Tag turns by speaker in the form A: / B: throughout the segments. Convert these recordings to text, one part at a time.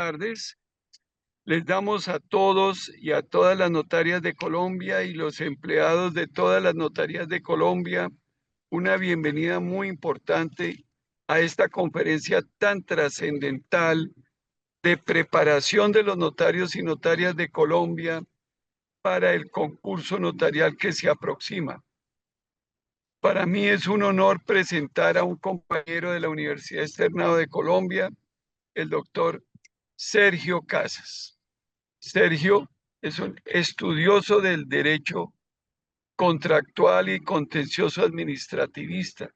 A: tardes. Les damos a todos y a todas las notarias de Colombia y los empleados de todas las notarías de Colombia una bienvenida muy importante a esta conferencia tan trascendental de preparación de los notarios y notarias de Colombia para el concurso notarial que se aproxima. Para mí es un honor presentar a un compañero de la Universidad Externado de Colombia, el doctor Sergio Casas. Sergio es un estudioso del derecho contractual y contencioso administrativista.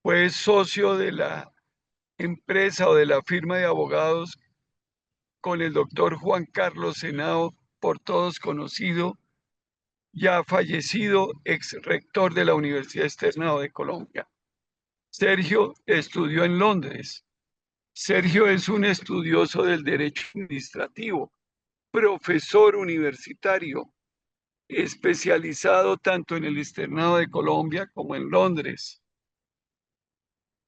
A: Fue socio de la empresa o de la firma de abogados con el doctor Juan Carlos Henao, por todos conocido, ya fallecido ex rector de la Universidad Externado de Colombia. Sergio estudió en Londres. Sergio es un estudioso del derecho administrativo, profesor universitario, especializado tanto en el Externado de Colombia como en Londres.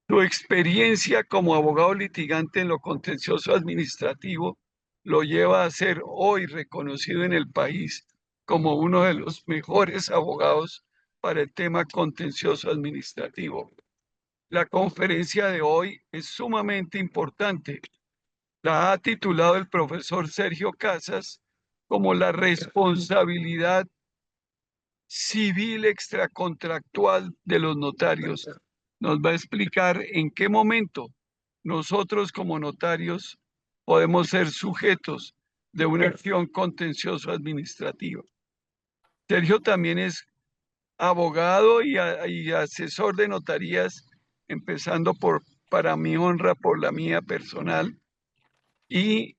A: Su experiencia como abogado litigante en lo contencioso administrativo lo lleva a ser hoy reconocido en el país como uno de los mejores abogados para el tema contencioso administrativo. La conferencia de hoy es sumamente importante. La ha titulado el profesor Sergio Casas como la responsabilidad civil extracontractual de los notarios. Nos va a explicar en qué momento nosotros como notarios podemos ser sujetos de una acción contencioso administrativa. Sergio también es abogado y asesor de notarías, empezando para mi honra, por la mía personal, y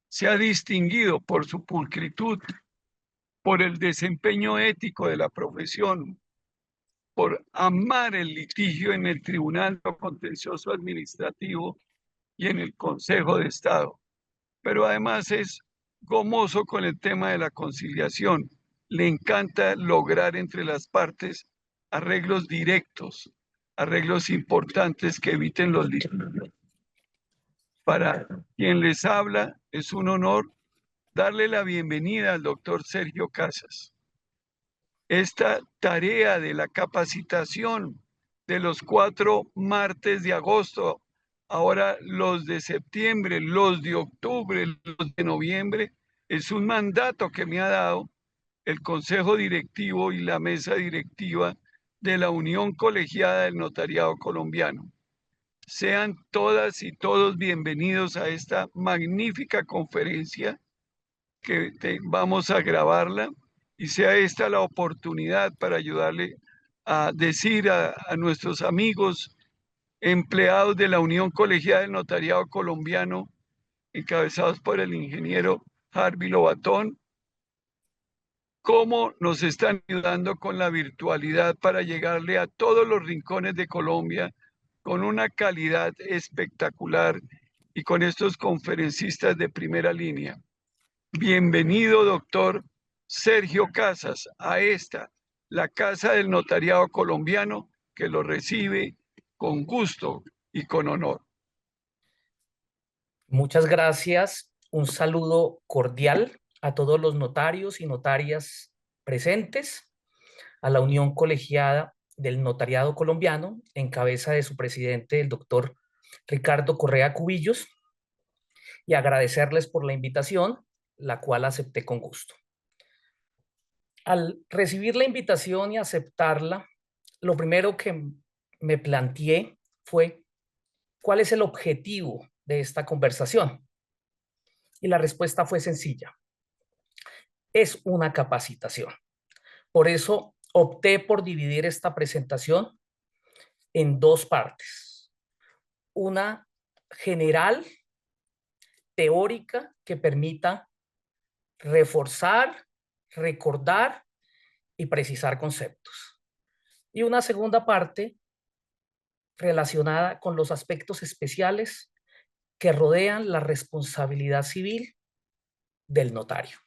A: se ha distinguido por su pulcritud, por el desempeño ético de la profesión, por amar el litigio en el Tribunal Contencioso Administrativo y en el Consejo de Estado. Pero además es gomoso con el tema de la conciliación. Le encanta lograr entre las partes arreglos directos, arreglos importantes que eviten los litigios. Para quien les habla, es un honor darle la bienvenida al doctor Sergio Casas. Esta tarea de la capacitación de los 4 martes de agosto, ahora los de septiembre, los de octubre, los de noviembre, es un mandato que me ha dado el Consejo Directivo y la Mesa Directiva de la Unión Colegiada del Notariado Colombiano. Sean todas y todos bienvenidos a esta magnífica conferencia que vamos a grabarla y sea esta la oportunidad para ayudarle a decir a nuestros amigos empleados de la Unión Colegiada del Notariado Colombiano, encabezados por el ingeniero Harvey Lobatón, cómo nos están ayudando con la virtualidad para llegarle a todos los rincones de Colombia con una calidad espectacular y con estos conferencistas de primera línea. Bienvenido, doctor Sergio Casas, a esta, la Casa del Notariado Colombiano, que lo recibe con gusto y con honor.
B: Muchas gracias. Un saludo cordial a todos los notarios y notarias presentes, a la Unión Colegiada del Notariado Colombiano, en cabeza de su presidente, el doctor Ricardo Correa Cubillos, y agradecerles por la invitación, la cual acepté con gusto. Al recibir la invitación y aceptarla, lo primero que me planteé fue, ¿cuál es el objetivo de esta conversación? Y la respuesta fue sencilla. Es una capacitación. Por eso opté por dividir esta presentación en 2 partes. Una general, teórica, que permita reforzar, recordar y precisar conceptos. Y una segunda parte relacionada con los aspectos especiales que rodean la responsabilidad civil del notario.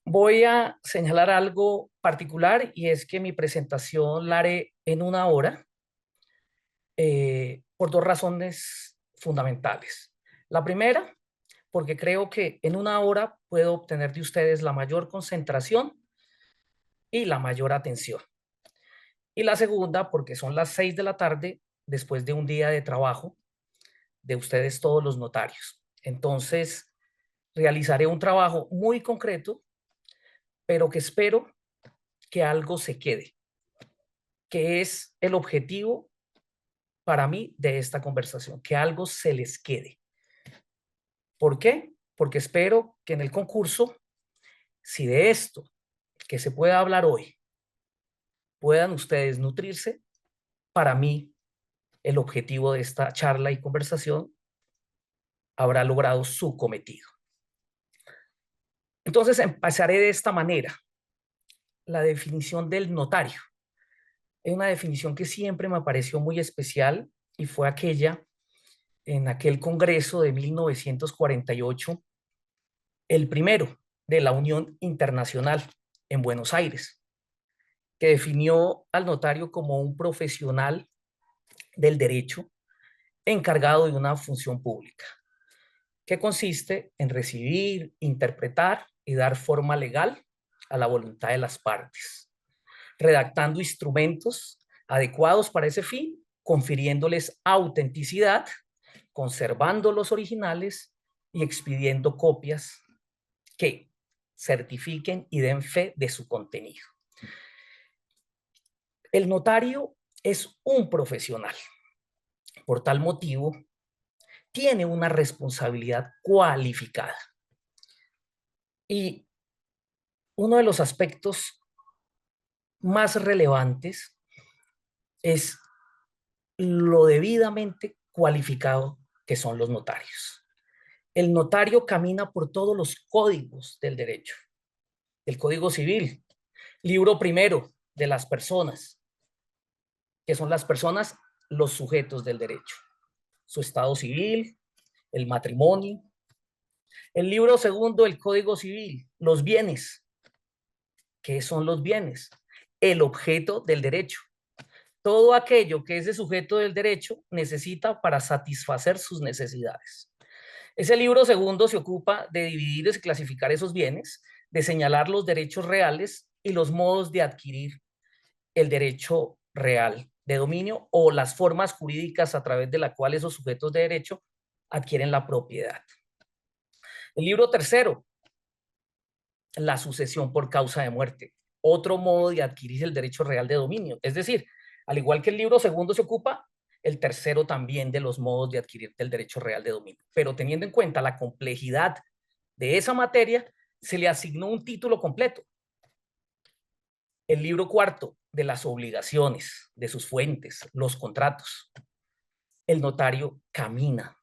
B: Voy a señalar algo particular y es que mi presentación la haré en 1 hora por 2 razones fundamentales. La primera, porque creo que en una hora puedo obtener de ustedes la mayor concentración y la mayor atención. Y la segunda, porque son las 6 de la tarde, después de un día de trabajo de ustedes todos los notarios. Entonces, realizaré un trabajo muy concreto, pero que espero que algo se quede, que es el objetivo para mí de esta conversación, que algo se les quede. ¿Por qué? Porque espero que en el concurso, si de esto que se pueda hablar hoy, puedan ustedes nutrirse, para mí el objetivo de esta charla y conversación habrá logrado su cometido. Entonces empezaré de esta manera. La definición del notario. Es una definición que siempre me pareció muy especial y fue aquella en aquel congreso de 1948, el primero de la Unión Internacional en Buenos Aires, que definió al notario como un profesional del derecho encargado de una función pública, que consiste en recibir, interpretar y dar forma legal a la voluntad de las partes, redactando instrumentos adecuados para ese fin, confiriéndoles autenticidad, conservando los originales y expidiendo copias que certifiquen y den fe de su contenido. El notario es un profesional. Por tal motivo, tiene una responsabilidad cualificada. Y uno de los aspectos más relevantes es lo debidamente cualificado que son los notarios. El notario camina por todos los códigos del derecho. El Código Civil, libro primero de las personas, que son las personas, los sujetos del derecho. Su estado civil, el matrimonio. El libro segundo del Código Civil, los bienes. ¿Qué son los bienes? El objeto del derecho. Todo aquello que ese sujeto del derecho necesita para satisfacer sus necesidades. Ese libro segundo se ocupa de dividir y clasificar esos bienes, de señalar los derechos reales y los modos de adquirir el derecho real de dominio o las formas jurídicas a través de las cuales esos sujetos de derecho adquieren la propiedad. El libro tercero, la sucesión por causa de muerte, otro modo de adquirir el derecho real de dominio. Es decir, al igual que el libro segundo se ocupa, el tercero también de los modos de adquirir el derecho real de dominio. Pero teniendo en cuenta la complejidad de esa materia, se le asignó un título completo. El libro cuarto, de las obligaciones, de sus fuentes, los contratos. El notario camina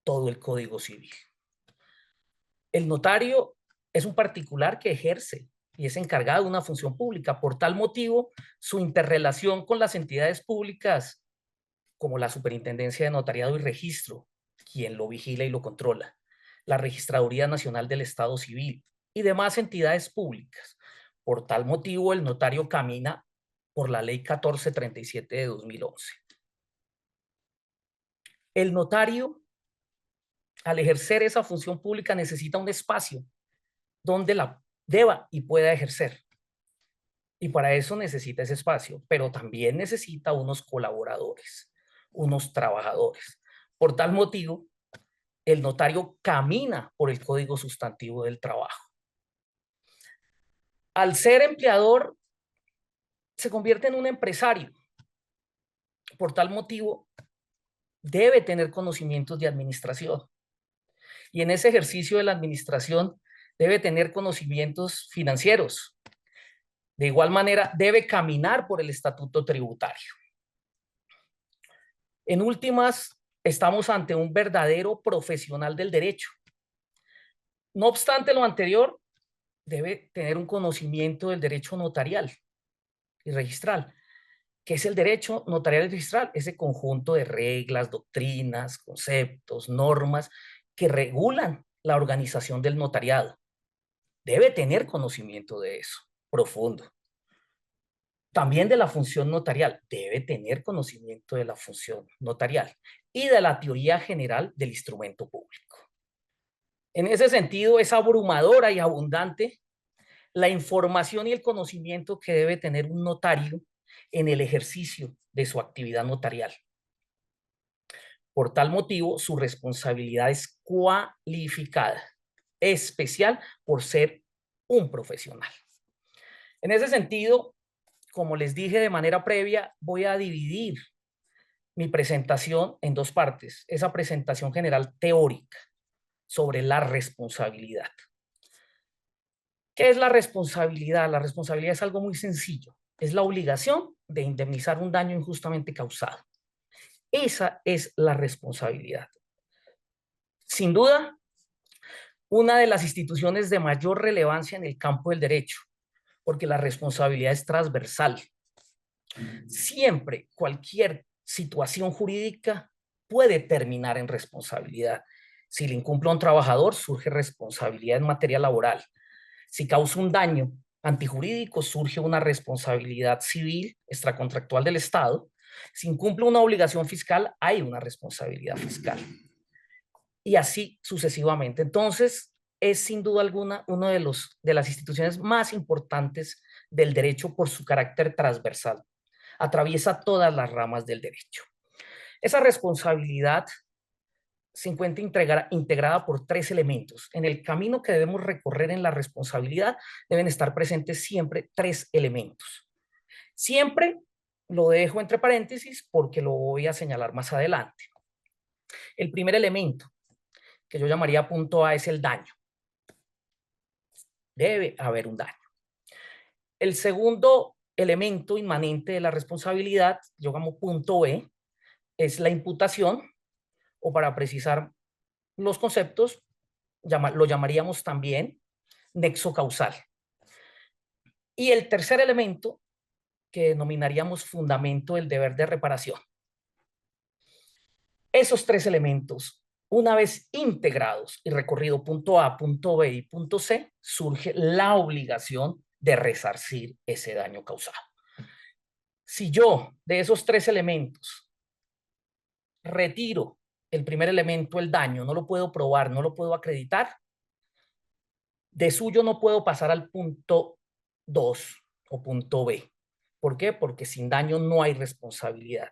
B: todo el Código Civil. El notario es un particular que ejerce y es encargado de una función pública. Por tal motivo, su interrelación con las entidades públicas, como la Superintendencia de Notariado y Registro, quien lo vigila y lo controla, la Registraduría Nacional del Estado Civil y demás entidades públicas. Por tal motivo, el notario camina por la Ley 1437 de 2011. El notario, al ejercer esa función pública, necesita un espacio donde la deba y pueda ejercer. Y para eso necesita ese espacio, pero también necesita unos colaboradores, unos trabajadores. Por tal motivo, el notario camina por el Código Sustantivo del Trabajo. Al ser empleador, se convierte en un empresario. Por tal motivo, debe tener conocimientos de administración. Y en ese ejercicio de la administración, debe tener conocimientos financieros. De igual manera, debe caminar por el estatuto tributario. En últimas, estamos ante un verdadero profesional del derecho. No obstante lo anterior, debe tener un conocimiento del derecho notarial y registral. ¿Qué es el derecho notarial y registral? Ese conjunto de reglas, doctrinas, conceptos, normas que regulan la organización del notariado. Debe tener conocimiento de eso, profundo. También de la función notarial. Debe tener conocimiento de la función notarial y de la teoría general del instrumento público. En ese sentido, es abrumadora y abundante la información y el conocimiento que debe tener un notario en el ejercicio de su actividad notarial. Por tal motivo, su responsabilidad es cualificada, especial por ser un profesional. En ese sentido, como les dije de manera previa, voy a dividir mi presentación en dos partes. Esa presentación general teórica sobre la responsabilidad. ¿Qué es la responsabilidad? La responsabilidad es algo muy sencillo. Es la obligación de indemnizar un daño injustamente causado. Esa es la responsabilidad. Sin duda, una de las instituciones de mayor relevancia en el campo del derecho, porque la responsabilidad es transversal. Siempre cualquier situación jurídica puede terminar en responsabilidad. Si le incumple a un trabajador, surge responsabilidad en materia laboral. Si causa un daño antijurídico, surge una responsabilidad civil extracontractual del Estado. Si incumple una obligación fiscal, hay una responsabilidad fiscal. Y así sucesivamente. Entonces, es sin duda alguna una de las instituciones más importantes del derecho por su carácter transversal. Atraviesa todas las ramas del derecho. Esa responsabilidad se encuentra integrada por tres elementos. En el camino que debemos recorrer en la responsabilidad deben estar presentes siempre tres elementos. Siempre lo dejo entre paréntesis porque lo voy a señalar más adelante. El primer elemento, que yo llamaría punto A, es el daño. Debe haber un daño. El segundo elemento inmanente de la responsabilidad, yo llamo punto B, es la imputación, o para precisar los conceptos, lo llamaríamos también nexo causal. Y el tercer elemento, que denominaríamos fundamento del deber de reparación. Esos tres elementos, una vez integrados y recorrido punto A, punto B y punto C, surge la obligación de resarcir ese daño causado. Si yo de esos tres elementos retiro el primer elemento, el daño, no lo puedo probar, no lo puedo acreditar, de suyo no puedo pasar al punto 2 o punto B. ¿Por qué? Porque sin daño no hay responsabilidad.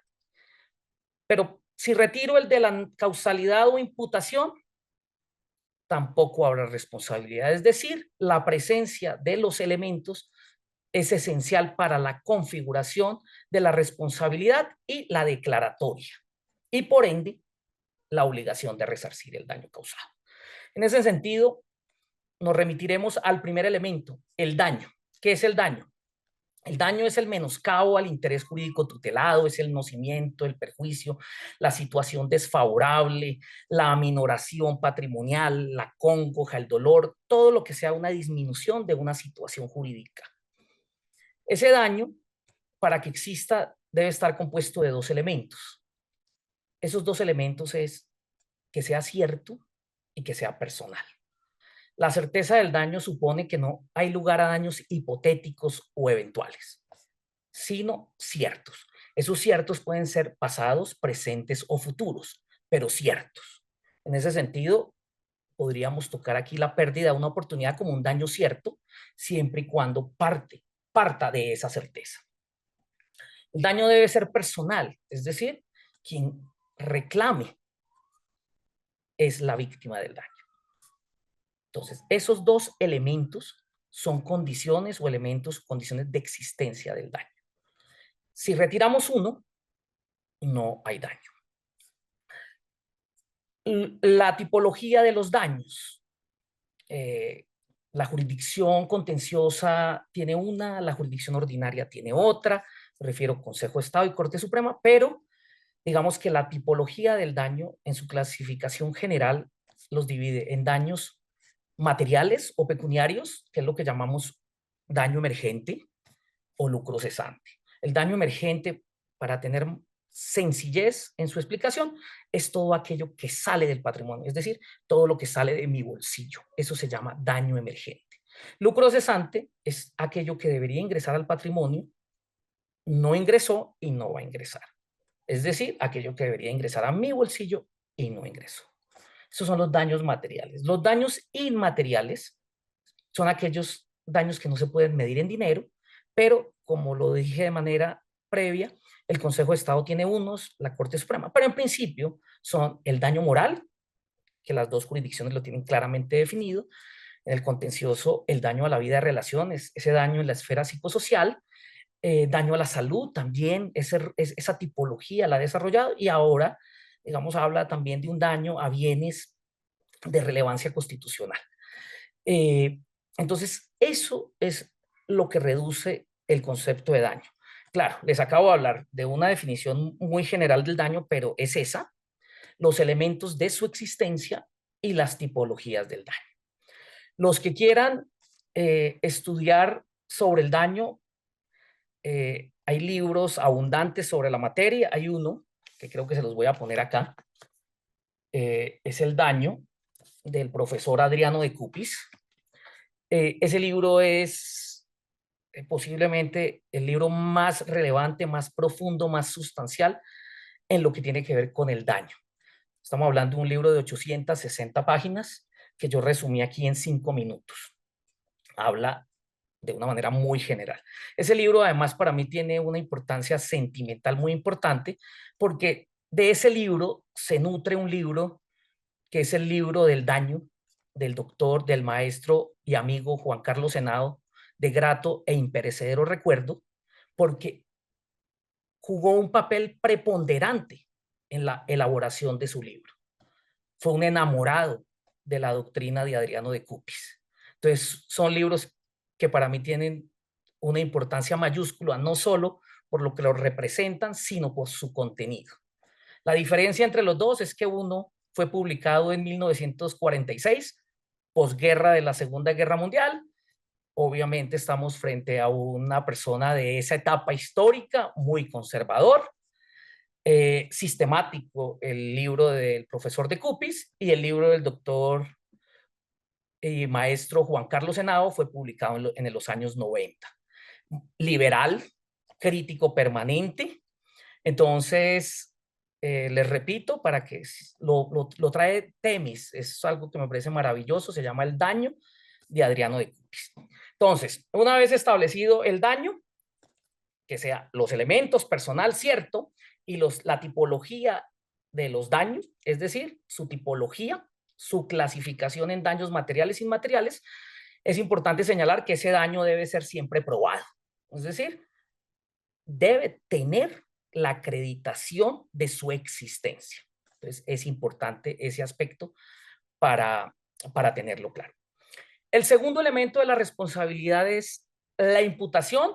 B: Pero si retiro el de la causalidad o imputación, tampoco habrá responsabilidad. Es decir, la presencia de los elementos es esencial para la configuración de la responsabilidad y la declaratoria. Y por ende, la obligación de resarcir el daño causado. En ese sentido, nos remitiremos al primer elemento, el daño. ¿Qué es el daño? El daño es el menoscabo al interés jurídico tutelado, es el nocimiento, el perjuicio, la situación desfavorable, la aminoración patrimonial, la congoja, el dolor, todo lo que sea una disminución de una situación jurídica. Ese daño, para que exista, debe estar compuesto de dos elementos. Esos dos elementos es que sea cierto y que sea personal. La certeza del daño supone que no hay lugar a daños hipotéticos o eventuales, sino ciertos. Esos ciertos pueden ser pasados, presentes o futuros, pero ciertos. En ese sentido, podríamos tocar aquí la pérdida de una oportunidad como un daño cierto, siempre y cuando parta de esa certeza. El daño debe ser personal, es decir, quien reclame es la víctima del daño. Entonces, esos dos elementos son condiciones o elementos, condiciones de existencia del daño. Si retiramos uno, no hay daño. La tipología de los daños. La jurisdicción contenciosa tiene una, la jurisdicción ordinaria tiene otra, me refiero a Consejo de Estado y Corte Suprema, pero digamos que la tipología del daño en su clasificación general los divide en daños materiales o pecuniarios, que es lo que llamamos daño emergente o lucro cesante. El daño emergente, para tener sencillez en su explicación, es todo aquello que sale del patrimonio, es decir, todo lo que sale de mi bolsillo. Eso se llama daño emergente. Lucro cesante es aquello que debería ingresar al patrimonio, no ingresó y no va a ingresar. Es decir, aquello que debería ingresar a mi bolsillo y no ingresó. Esos son los daños materiales. Los daños inmateriales son aquellos daños que no se pueden medir en dinero, pero como lo dije de manera previa, el Consejo de Estado tiene unos, la Corte Suprema, pero en principio son el daño moral, que las dos jurisdicciones lo tienen claramente definido, en el contencioso el daño a la vida de relaciones, ese daño en la esfera psicosocial, daño a la salud también, esa tipología la ha desarrollado y ahora, digamos, habla también de un daño a bienes de relevancia constitucional. Eh, entonces, eso es lo que reduce el concepto de daño. Claro, les acabo de hablar de una definición muy general del daño, pero es esa, los elementos de su existencia y las tipologías del daño. Los que quieran estudiar sobre el daño, hay libros abundantes sobre la materia. Hay uno que creo que se los voy a poner acá. Es El daño, del profesor Adriano de Cupis. Ese libro es posiblemente el libro más relevante, más profundo, más sustancial en lo que tiene que ver con el daño. Estamos hablando de un libro de 860 páginas que yo resumí aquí en 5 minutos. Habla de una manera muy general. Ese libro además para mí tiene una importancia sentimental muy importante porque de ese libro se nutre un libro que es el libro del daño del doctor, del maestro y amigo Juan Carlos Henao, de grato e imperecedero recuerdo, porque jugó un papel preponderante en la elaboración de su libro. Fue un enamorado de la doctrina de Adriano de Cupis. Entonces, son libros que para mí tienen una importancia mayúscula, no solo por lo que los representan, sino por su contenido. La diferencia entre los dos es que uno fue publicado en 1946, posguerra de la Segunda Guerra Mundial. Obviamente estamos frente a una persona de esa etapa histórica, muy conservador, sistemático, el libro del profesor de Cupis, y el libro del doctor y maestro Juan Carlos Henao fue publicado en los años 90. Liberal, crítico permanente. Entonces, les repito, para que lo trae Temis, es algo que me parece maravilloso, se llama El daño de Adriano de Cupis. Entonces, una vez establecido el daño, que sea los elementos, personal, cierto, y la tipología de los daños, es decir, su tipología, su clasificación en daños materiales e inmateriales, es importante señalar que ese daño debe ser siempre probado. Es decir, debe tener la acreditación de su existencia. Entonces, es importante ese aspecto para tenerlo claro. El segundo elemento de la responsabilidad es la imputación.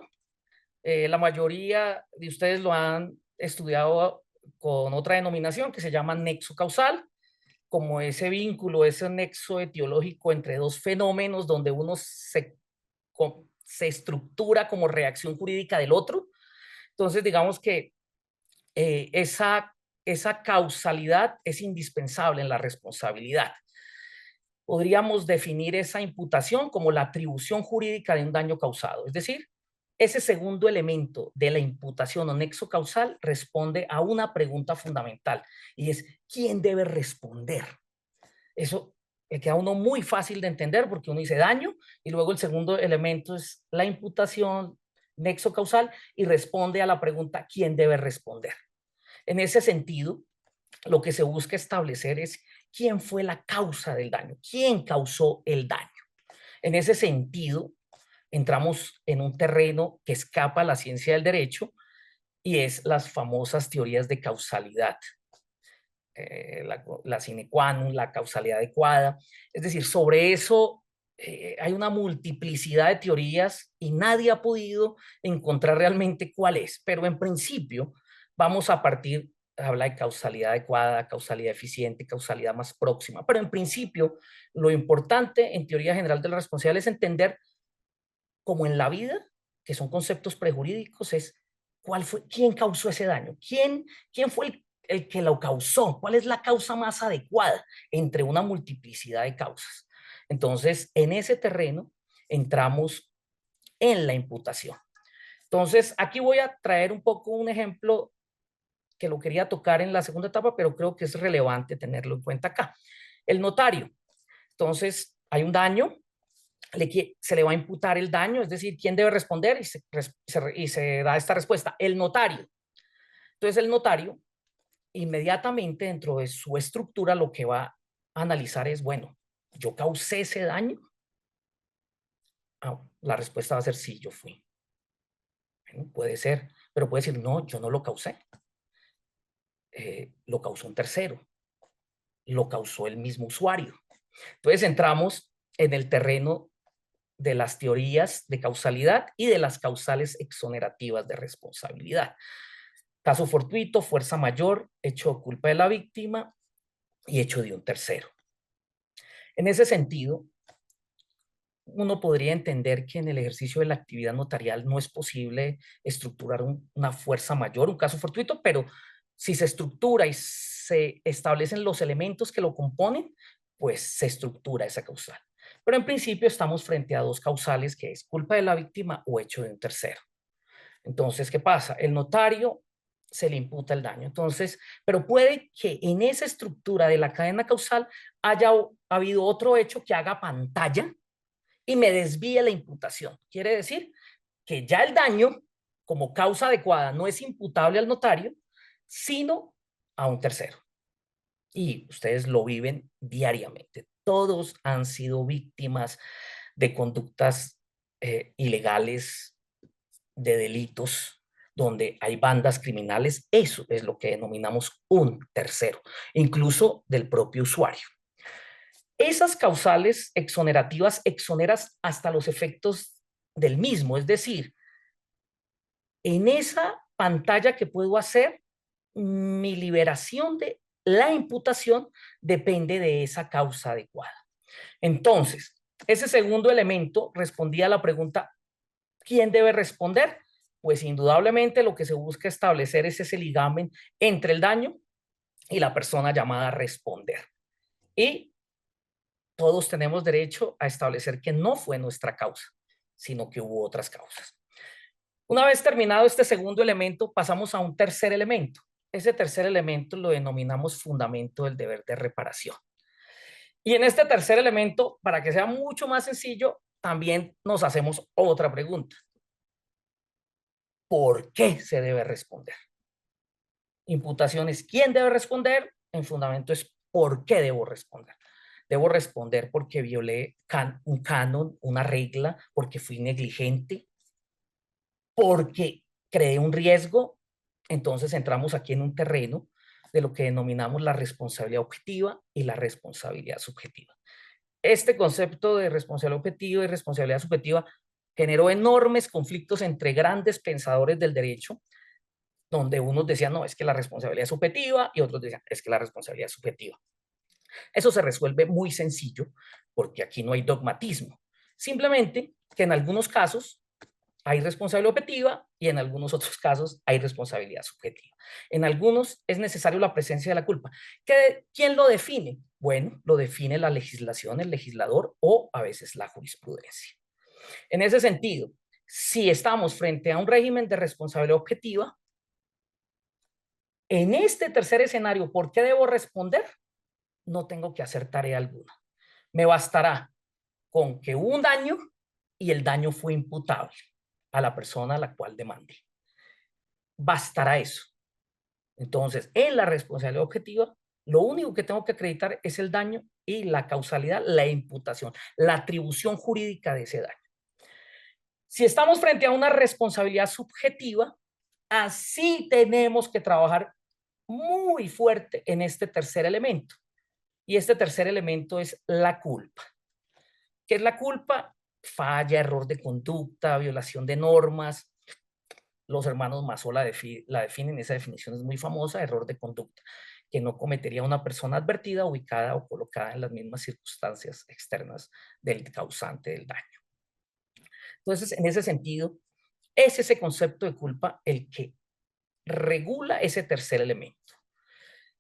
B: La mayoría de ustedes lo han estudiado con otra denominación que se llama nexo causal, como ese vínculo, ese nexo etiológico entre dos fenómenos donde uno se estructura como reacción jurídica del otro. Entonces, digamos que esa causalidad es indispensable en la responsabilidad. Podríamos definir esa imputación como la atribución jurídica de un daño causado, es decir, ese segundo elemento de la imputación o nexo causal responde a una pregunta fundamental y es ¿quién debe responder? Eso le queda a uno muy fácil de entender porque uno dice daño y luego el segundo elemento es la imputación, nexo causal y responde a la pregunta ¿quién debe responder? En ese sentido, lo que se busca establecer es quién fue la causa del daño, quién causó el daño. En ese sentido, entramos en un terreno que escapa a la ciencia del derecho y es las famosas teorías de causalidad. La sine qua non, la causalidad adecuada. Es decir, sobre eso hay una multiplicidad de teorías y nadie ha podido encontrar realmente cuál es. Pero en principio vamos a partir, habla de causalidad adecuada, causalidad eficiente, causalidad más próxima. Pero en principio lo importante en teoría general de la responsabilidad es entender como en la vida, que son conceptos prejurídicos, es quién causó ese daño, quién fue el que lo causó, cuál es la causa más adecuada entre una multiplicidad de causas. Entonces, en ese terreno entramos en la imputación. Entonces, aquí voy a traer un poco un ejemplo que lo quería tocar en la segunda etapa, pero creo que es relevante tenerlo en cuenta acá. El notario. Entonces, hay un daño, se le va a imputar el daño, es decir, ¿quién debe responder? Y se da esta respuesta, el notario. Entonces, el notario, inmediatamente dentro de su estructura, lo que va a analizar es, bueno, ¿yo causé ese daño? La respuesta va a ser sí, yo fui. Bueno, puede ser, pero puede decir, no, yo no lo causé. Lo causó un tercero, lo causó el mismo usuario. Entonces entramos en el terreno de las teorías de causalidad y de las causales exonerativas de responsabilidad. Caso fortuito, fuerza mayor, hecho o culpa de la víctima y hecho de un tercero. En ese sentido, uno podría entender que en el ejercicio de la actividad notarial no es posible estructurar una fuerza mayor, un caso fortuito, pero si se estructura y se establecen los elementos que lo componen, pues se estructura esa causal. Pero en principio estamos frente a dos causales, que es culpa de la víctima o hecho de un tercero. Entonces, ¿qué pasa? El notario se le imputa el daño. Entonces, pero puede que en esa estructura de la cadena causal haya habido otro hecho que haga pantalla y me desvíe la imputación. Quiere decir que ya el daño, como causa adecuada, no es imputable al notario, sino a un tercero. Y ustedes lo viven diariamente. Todos han sido víctimas de conductas ilegales, de delitos, donde hay bandas criminales. Eso es lo que denominamos un tercero, incluso del propio usuario. Esas causales exonerativas exoneras hasta los efectos del mismo, es decir, en esa pantalla que puedo hacer, mi liberación de la imputación depende de esa causa adecuada. Entonces, ese segundo elemento respondía a la pregunta, ¿quién debe responder? Pues indudablemente lo que se busca establecer es ese ligamen entre el daño y la persona llamada a responder. Y todos tenemos derecho a establecer que no fue nuestra causa, sino que hubo otras causas. Una vez terminado este segundo elemento, pasamos a un tercer elemento. Ese tercer elemento lo denominamos fundamento del deber de reparación. Y en este tercer elemento, para que sea mucho más sencillo, también nos hacemos otra pregunta. ¿Por qué se debe responder? Imputación es quién debe responder, en fundamento es por qué debo responder. Debo responder porque violé un canon, una regla, porque fui negligente, porque creé un riesgo. Entonces entramos aquí en un terreno de lo que denominamos la responsabilidad objetiva y la responsabilidad subjetiva. Este concepto de responsabilidad objetiva y responsabilidad subjetiva generó enormes conflictos entre grandes pensadores del derecho, donde unos decían, no, es que la responsabilidad es subjetiva, y otros decían, es que la responsabilidad es subjetiva. Eso se resuelve muy sencillo, porque aquí no hay dogmatismo. Simplemente que en algunos casos hay responsabilidad objetiva y en algunos otros casos hay responsabilidad subjetiva. En algunos es necesario la presencia de la culpa. ¿Quién lo define? Bueno, lo define la legislación, el legislador o a veces la jurisprudencia. En ese sentido, si estamos frente a un régimen de responsabilidad objetiva, en este tercer escenario, ¿por qué debo responder? No tengo que hacer tarea alguna. Me bastará con que hubo un daño y el daño fue imputable a la persona a la cual demandé. Bastará eso. Entonces, en la responsabilidad objetiva, lo único que tengo que acreditar es el daño y la causalidad, la imputación, la atribución jurídica de ese daño. Si estamos frente a una responsabilidad subjetiva, así tenemos que trabajar muy fuerte en este tercer elemento. Y este tercer elemento es la culpa. ¿Qué es la culpa? Falla, error de conducta, violación de normas. Los hermanos Masó la definen, esa definición es muy famosa, error de conducta, que no cometería una persona advertida, ubicada o colocada en las mismas circunstancias externas del causante del daño. Entonces, en ese sentido, es ese concepto de culpa el que regula ese tercer elemento.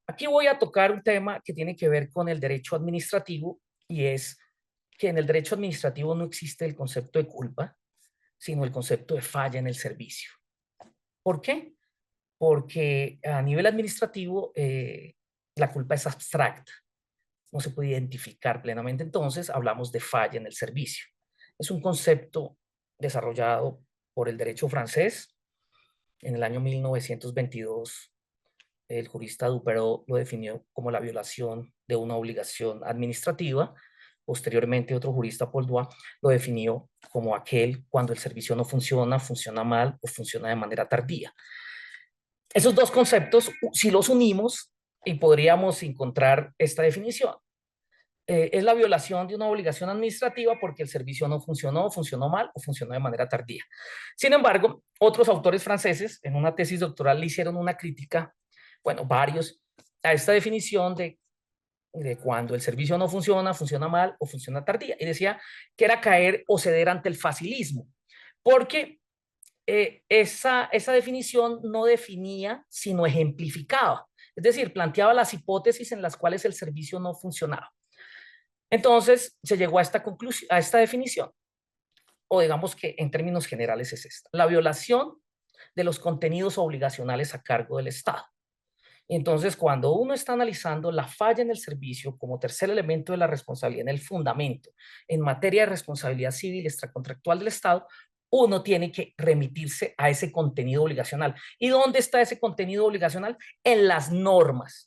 B: Aquí voy a tocar un tema que tiene que ver con el derecho administrativo, y es que en el derecho administrativo no existe el concepto de culpa, sino el concepto de falla en el servicio. ¿Por qué? Porque a nivel administrativo la culpa es abstracta. no se puede identificar plenamente, entonces hablamos de falla en el servicio. Es un concepto desarrollado por el derecho francés. En el año 1922, el jurista Duperot lo definió como la violación de una obligación administrativa. Posteriormente, otro jurista, Paul Doigt, lo definió como aquel cuando el servicio no funciona, funciona mal o funciona de manera tardía. Esos dos conceptos, si los unimos, y podríamos encontrar esta definición. Es la violación de una obligación administrativa porque el servicio no funcionó, funcionó mal o funcionó de manera tardía. Sin embargo, otros autores franceses en una tesis doctoral le hicieron una crítica, bueno, varios, a esta definición de cuando el servicio no funciona, funciona mal o funciona tardía. Y decía que era caer o ceder ante el facilismo, porque esa definición no definía, sino ejemplificaba. Es decir, planteaba las hipótesis en las cuales el servicio no funcionaba. Entonces se llegó a esta conclusión, a esta definición, o digamos que en términos generales es esta: la violación de los contenidos obligacionales a cargo del Estado. Entonces, cuando uno está analizando la falla en el servicio como tercer elemento de la responsabilidad, en el fundamento, en materia de responsabilidad civil extracontractual del Estado, uno tiene que remitirse a ese contenido obligacional. ¿Y dónde está ese contenido obligacional? En las normas,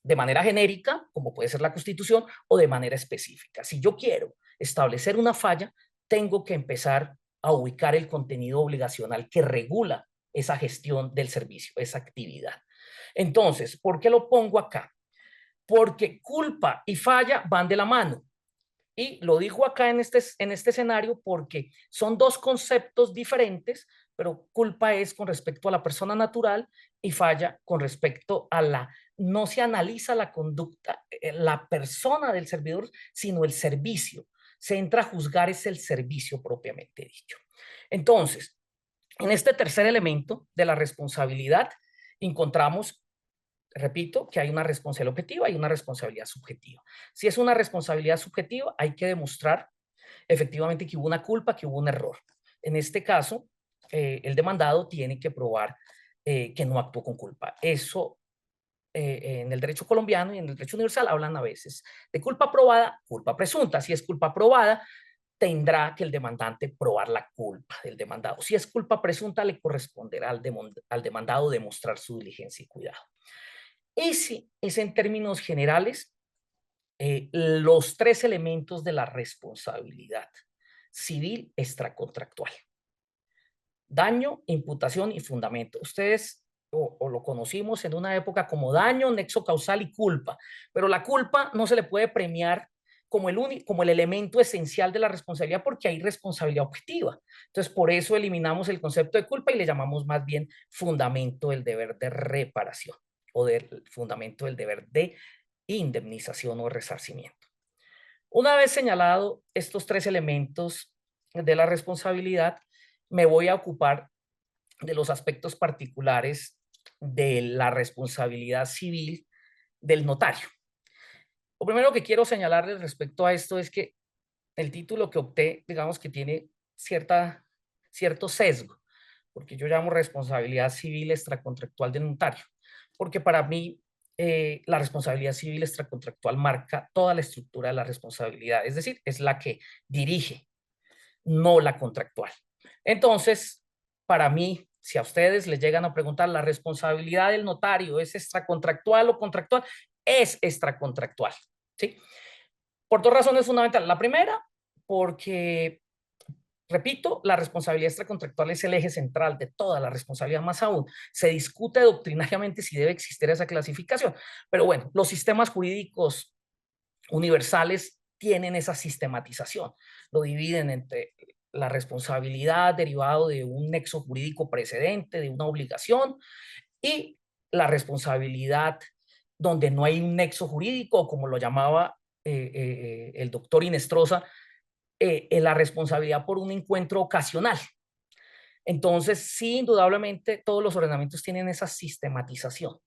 B: de manera genérica, como puede ser la Constitución, o de manera específica. Si yo quiero establecer una falla, tengo que empezar a ubicar el contenido obligacional que regula esa gestión del servicio, esa actividad. Entonces, ¿por qué lo pongo acá? Porque culpa y falla van de la mano. Y lo digo acá en este escenario porque son dos conceptos diferentes, pero culpa es con respecto a la persona natural y falla con respecto a la... No se analiza la conducta, la persona del servidor, sino el servicio. Se entra a juzgar es el servicio propiamente dicho. Entonces, en este tercer elemento de la responsabilidad, encontramos, repito, que hay una responsabilidad objetiva y una responsabilidad subjetiva. Si es una responsabilidad subjetiva, hay que demostrar efectivamente que hubo una culpa, que hubo un error. En este caso, el demandado tiene que probar que no actuó con culpa. Eso en el derecho colombiano y en el derecho universal hablan a veces de culpa probada, culpa presunta. Si es culpa probada, tendrá que el demandante probar la culpa del demandado. Si es culpa presunta, le corresponderá al demandado demostrar su diligencia y cuidado. Ese es en términos generales los tres elementos de la responsabilidad civil extracontractual: daño, imputación y fundamento. Ustedes o lo conocimos en una época como daño, nexo causal y culpa, pero la culpa no se le puede premiar como el elemento esencial de la responsabilidad porque hay responsabilidad objetiva. Entonces, por eso eliminamos el concepto de culpa y le llamamos más bien fundamento del deber de reparación o del fundamento del deber de indemnización o resarcimiento. Una vez señalado estos tres elementos de la responsabilidad, me voy a ocupar de los aspectos particulares de la responsabilidad civil del notario. Lo primero que quiero señalarles respecto a esto es que el título que opté, digamos que tiene cierto sesgo, porque yo llamo responsabilidad civil extracontractual del notario, porque para mí la responsabilidad civil extracontractual marca toda la estructura de la responsabilidad, es decir, es la que dirige, no la contractual. Entonces, para mí, si a ustedes les llegan a preguntar, ¿la responsabilidad del notario es extracontractual o contractual? Es extracontractual, ¿sí? Por dos razones fundamentales. La primera, porque, repito, la responsabilidad extracontractual es el eje central de toda la responsabilidad. Más aún, se discute doctrinariamente si debe existir esa clasificación. Pero bueno, los sistemas jurídicos universales tienen esa sistematización. Lo dividen entre la responsabilidad derivado de un nexo jurídico precedente, de una obligación, y la responsabilidad donde no hay un nexo jurídico, como lo llamaba el doctor Inestrosa, la responsabilidad por un encuentro ocasional. Entonces, sí, indudablemente, todos los ordenamientos tienen esa sistematización,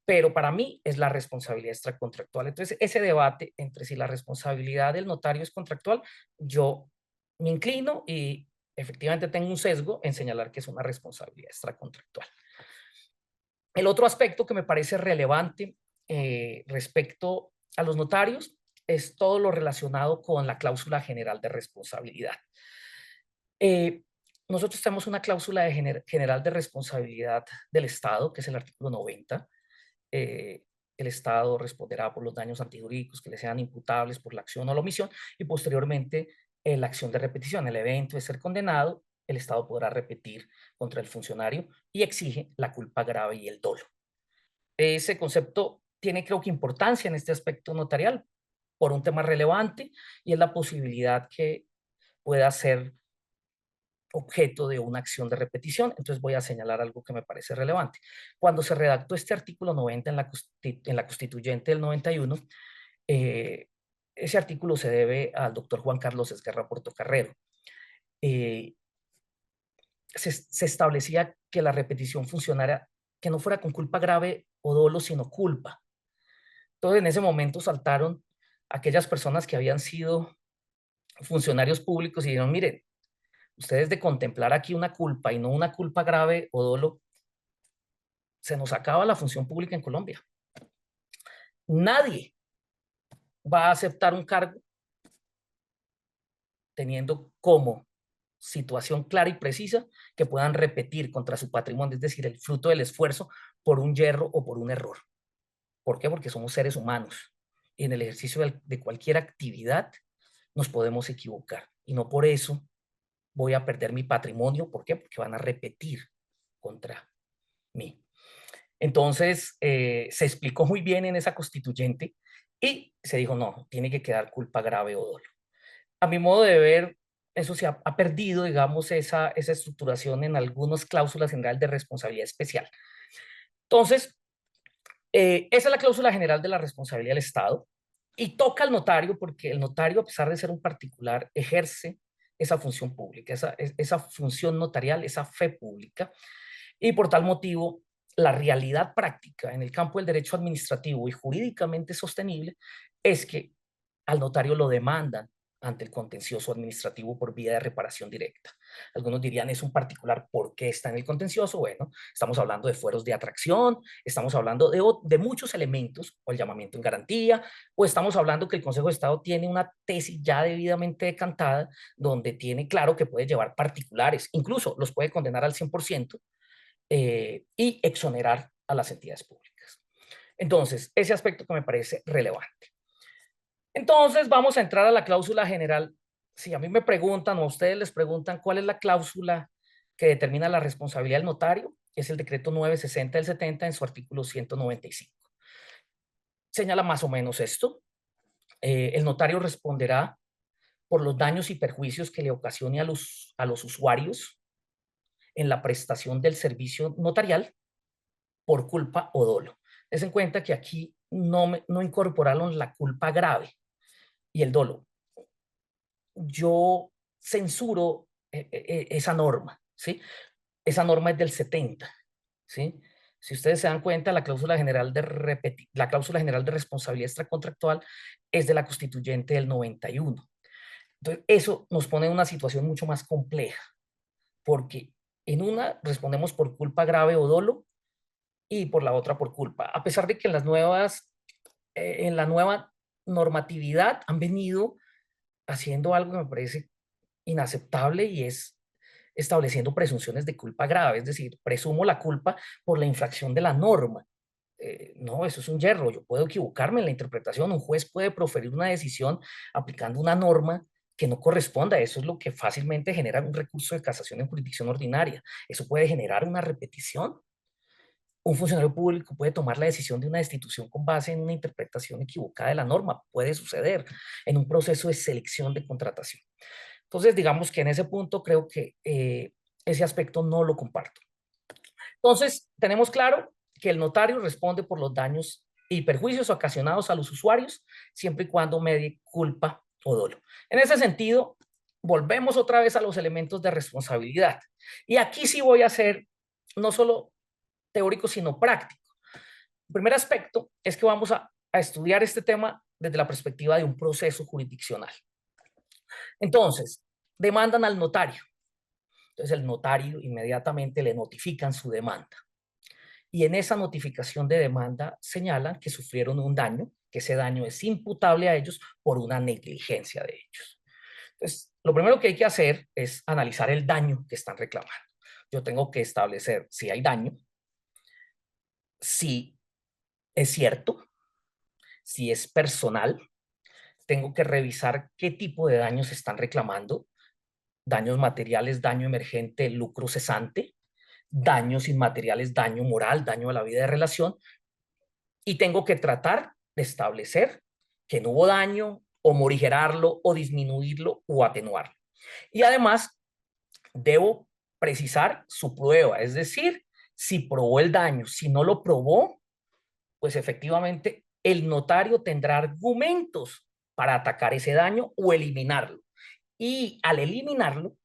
B: pero para mí es la responsabilidad extracontractual. Entonces, ese debate entre si la responsabilidad del notario es contractual, yo me inclino y efectivamente tengo un sesgo en señalar que es una responsabilidad extracontractual. El otro aspecto que me parece relevante respecto a los notarios es todo lo relacionado con la cláusula general de responsabilidad. Nosotros tenemos una cláusula general de responsabilidad del Estado, que es el artículo 90. El Estado responderá por los daños antijurídicos que le sean imputables por la acción o la omisión y posteriormente la acción de repetición. El evento de ser condenado, el Estado podrá repetir contra el funcionario y exige la culpa grave y el dolo. Ese concepto tiene, creo que, importancia en este aspecto notarial por un tema relevante y es la posibilidad que pueda ser objeto de una acción de repetición. Entonces voy a señalar algo que me parece relevante. Cuando se redactó este artículo 90 en la Constituyente del 91, ese artículo se debe al doctor Juan Carlos Esguerra Portocarrero. Se establecía que la repetición funcionara, que no fuera con culpa grave o dolo, sino culpa. Entonces en ese momento saltaron aquellas personas que habían sido funcionarios públicos y dijeron, miren, ustedes de contemplar aquí una culpa y no una culpa grave o dolo, se nos acaba la función pública en Colombia. Nadie va a aceptar un cargo teniendo como situación clara y precisa que puedan repetir contra su patrimonio, es decir, el fruto del esfuerzo por un yerro o por un error. ¿Por qué? Porque somos seres humanos y en el ejercicio de cualquier actividad nos podemos equivocar y no por eso voy a perder mi patrimonio. ¿Por qué? Porque van a repetir contra mí. Entonces, se explicó muy bien en esa constituyente y se dijo, no, tiene que quedar culpa grave o dolo. A mi modo de ver, eso se ha perdido, digamos, esa estructuración en algunas cláusulas generales de responsabilidad especial. Entonces, esa es la cláusula general de la responsabilidad del Estado y toca al notario porque el notario, a pesar de ser un particular, ejerce esa función pública, esa función notarial, esa fe pública. Y por tal motivo, la realidad práctica en el campo del derecho administrativo y jurídicamente sostenible es que al notario lo demandan ante el contencioso administrativo por vía de reparación directa. Algunos dirían, es un particular, ¿por qué está en el contencioso? Bueno, estamos hablando de fueros de atracción, estamos hablando de muchos elementos, o el llamamiento en garantía, o estamos hablando que el Consejo de Estado tiene una tesis ya debidamente decantada, donde tiene claro que puede llevar particulares, incluso los puede condenar al 100%, y exonerar a las entidades públicas. Entonces, ese aspecto que me parece relevante. Entonces, vamos a entrar a la cláusula general. Si a mí me preguntan o a ustedes les preguntan cuál es la cláusula que determina la responsabilidad del notario, es el decreto 960 del 70 en su artículo 195. Señala más o menos esto. El notario responderá por los daños y perjuicios que le ocasione a los usuarios en la prestación del servicio notarial por culpa o dolo. Ten en cuenta que aquí no incorporaron la culpa grave y el dolo. Yo censuro esa norma, ¿sí? Esa norma es del 70, ¿sí? Si ustedes se dan cuenta, la cláusula general de responsabilidad extracontractual es de la Constituyente del 91. Entonces, eso nos pone en una situación mucho más compleja, porque en una respondemos por culpa grave o dolo y por la otra por culpa. A pesar de que en la nueva normatividad han venido haciendo algo que me parece inaceptable y es estableciendo presunciones de culpa grave, es decir, presumo la culpa por la infracción de la norma. No, eso es un yerro, yo puedo equivocarme en la interpretación, un juez puede proferir una decisión aplicando una norma que no corresponda, eso es lo que fácilmente genera un recurso de casación en jurisdicción ordinaria, eso puede generar una repetición. Un funcionario público puede tomar la decisión de una destitución con base en una interpretación equivocada de la norma, puede suceder en un proceso de selección de contratación. Entonces, digamos que en ese punto creo que ese aspecto no lo comparto. Entonces, tenemos claro que el notario responde por los daños y perjuicios ocasionados a los usuarios, siempre y cuando medie culpa o dolo. En ese sentido, volvemos otra vez a los elementos de responsabilidad. Y aquí sí voy a ser no solo teórico, sino práctico. El primer aspecto es que vamos a estudiar este tema desde la perspectiva de un proceso jurisdiccional. Entonces, demandan al notario. Entonces, el notario inmediatamente le notifican su demanda. Y en esa notificación de demanda señalan que sufrieron un daño que ese daño es imputable a ellos por una negligencia de ellos. Entonces, lo primero que hay que hacer es analizar el daño que están reclamando. Yo tengo que establecer si hay daño, si es cierto, si es personal. Tengo que revisar qué tipo de daños están reclamando: daños materiales, daño emergente, lucro cesante, daños inmateriales, daño moral, daño a la vida de relación, y tengo que tratar de establecer que no hubo daño, o morigerarlo, o disminuirlo, o atenuarlo. Y además, debo precisar su prueba, es decir, si probó el daño. Si no lo probó, pues efectivamente el notario tendrá argumentos para atacar ese daño o eliminarlo. Y al eliminarlo,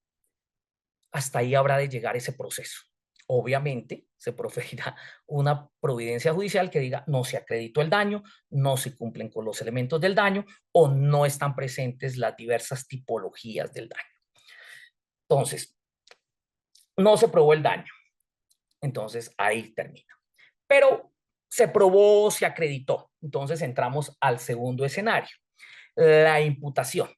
B: hasta ahí habrá de llegar ese proceso. Obviamente se proferirá una providencia judicial que diga no se acreditó el daño, no se cumplen con los elementos del daño o no están presentes las diversas tipologías del daño. Entonces, no se probó el daño. Entonces ahí termina. Pero se probó, se acreditó. Entonces entramos al segundo escenario, la imputación.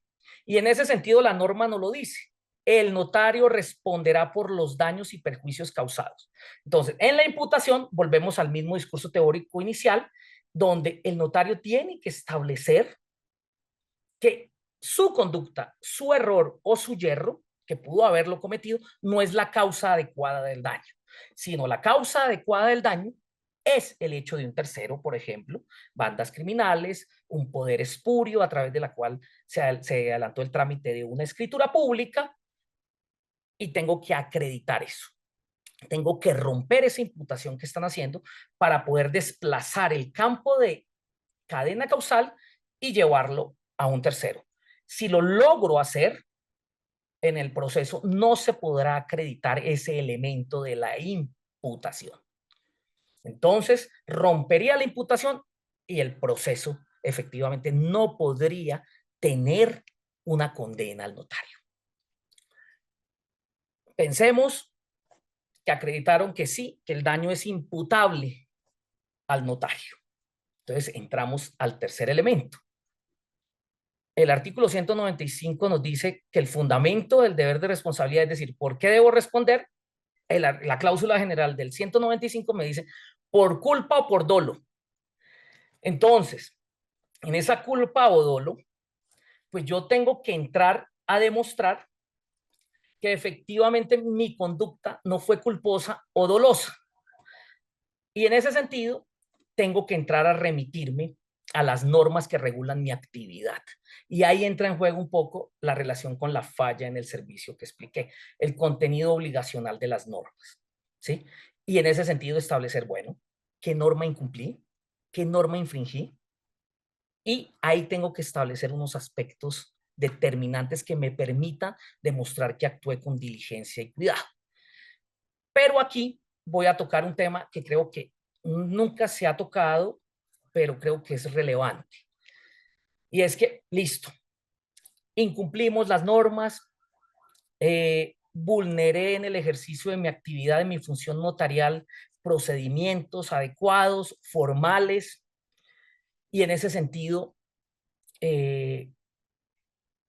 B: Y en ese sentido la norma no lo dice. El notario responderá por los daños y perjuicios causados. Entonces, en la imputación volvemos al mismo discurso teórico inicial, donde el notario tiene que establecer que su conducta, su error o su yerro, que pudo haberlo cometido, no es la causa adecuada del daño, sino la causa adecuada del daño es el hecho de un tercero, por ejemplo, bandas criminales, un poder espurio a través de la cual se adelantó el trámite de una escritura pública, y tengo que acreditar eso. Tengo que romper esa imputación que están haciendo para poder desplazar el campo de cadena causal y llevarlo a un tercero. Si lo logro hacer en el proceso, no se podrá acreditar ese elemento de la imputación. Entonces, rompería la imputación y el proceso efectivamente no podría tener una condena al notario. Pensemos que acreditaron que sí, que el daño es imputable al notario. Entonces, entramos al tercer elemento. El artículo 195 nos dice que el fundamento del deber de responsabilidad, es decir, ¿por qué debo responder? La cláusula general del 195 me dice por culpa o por dolo. Entonces, en esa culpa o dolo, pues yo tengo que entrar a demostrar que efectivamente mi conducta no fue culposa o dolosa. Y en ese sentido, tengo que entrar a remitirme a las normas que regulan mi actividad. Y ahí entra en juego un poco la relación con la falla en el servicio que expliqué, el contenido obligacional de las normas, ¿sí? Y en ese sentido establecer, bueno, ¿qué norma incumplí? ¿Qué norma infringí? Y ahí tengo que establecer unos aspectos determinantes que me permitan demostrar que actué con diligencia y cuidado. Pero aquí voy a tocar un tema que creo que nunca se ha tocado, pero creo que es relevante. Y es que, listo, incumplimos las normas, vulneré en el ejercicio de mi actividad, de mi función notarial, procedimientos adecuados, formales, y en ese sentido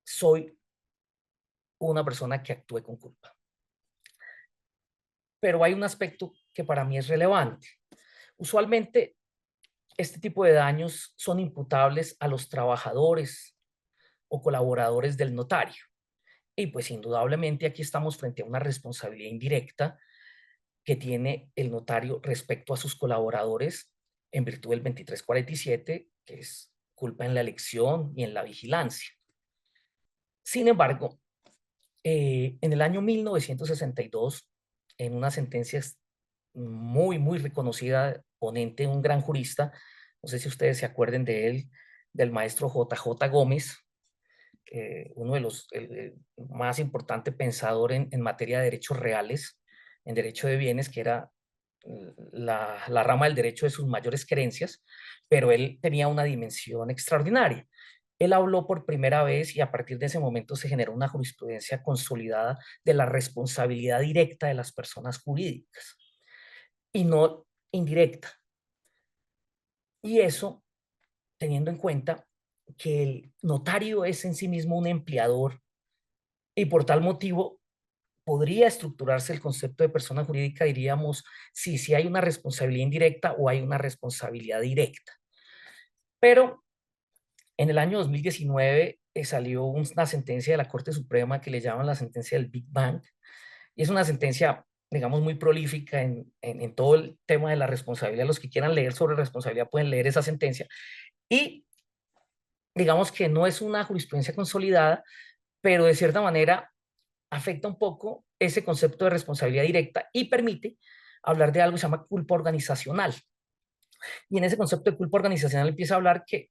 B: soy una persona que actúe con culpa. Pero hay un aspecto que para mí es relevante. Usualmente este tipo de daños son imputables a los trabajadores o colaboradores del notario. Y pues indudablemente aquí estamos frente a una responsabilidad indirecta que tiene el notario respecto a sus colaboradores en virtud del 2347, que es culpa en la elección y en la vigilancia. Sin embargo, en el año 1962, en una sentencia muy reconocida, ponente, un gran jurista, no sé si ustedes se acuerden de él, del maestro J.J. Gómez, uno de los más importantes pensadores en materia de derechos reales, en derecho de bienes, que era la rama del derecho de sus mayores creencias, pero él tenía una dimensión extraordinaria. Él habló por primera vez y a partir de ese momento se generó una jurisprudencia consolidada de la responsabilidad directa de las personas jurídicas y no indirecta. Y eso teniendo en cuenta que el notario es en sí mismo un empleador y por tal motivo podría estructurarse el concepto de persona jurídica, diríamos, si hay una responsabilidad indirecta o hay una responsabilidad directa. Pero en el año 2019 salió una sentencia de la Corte Suprema que le llaman la sentencia del Big Bang, y es una sentencia, digamos, muy prolífica en todo el tema de la responsabilidad. Los que quieran leer sobre responsabilidad pueden leer esa sentencia, y digamos que no es una jurisprudencia consolidada, pero de cierta manera afecta un poco ese concepto de responsabilidad directa y permite hablar de algo que se llama culpa organizacional. Y en ese concepto de culpa organizacional empieza a hablar que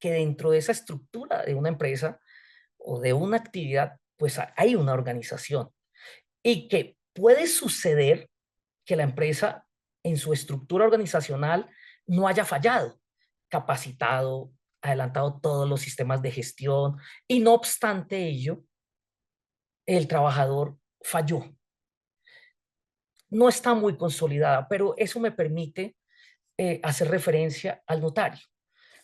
B: dentro de esa estructura de una empresa o de una actividad, pues hay una organización y que puede suceder que la empresa en su estructura organizacional no haya fallado, capacitado, adelantado todos los sistemas de gestión, y no obstante ello, el trabajador falló. No está muy consolidada, pero eso me permite hacer referencia al notario,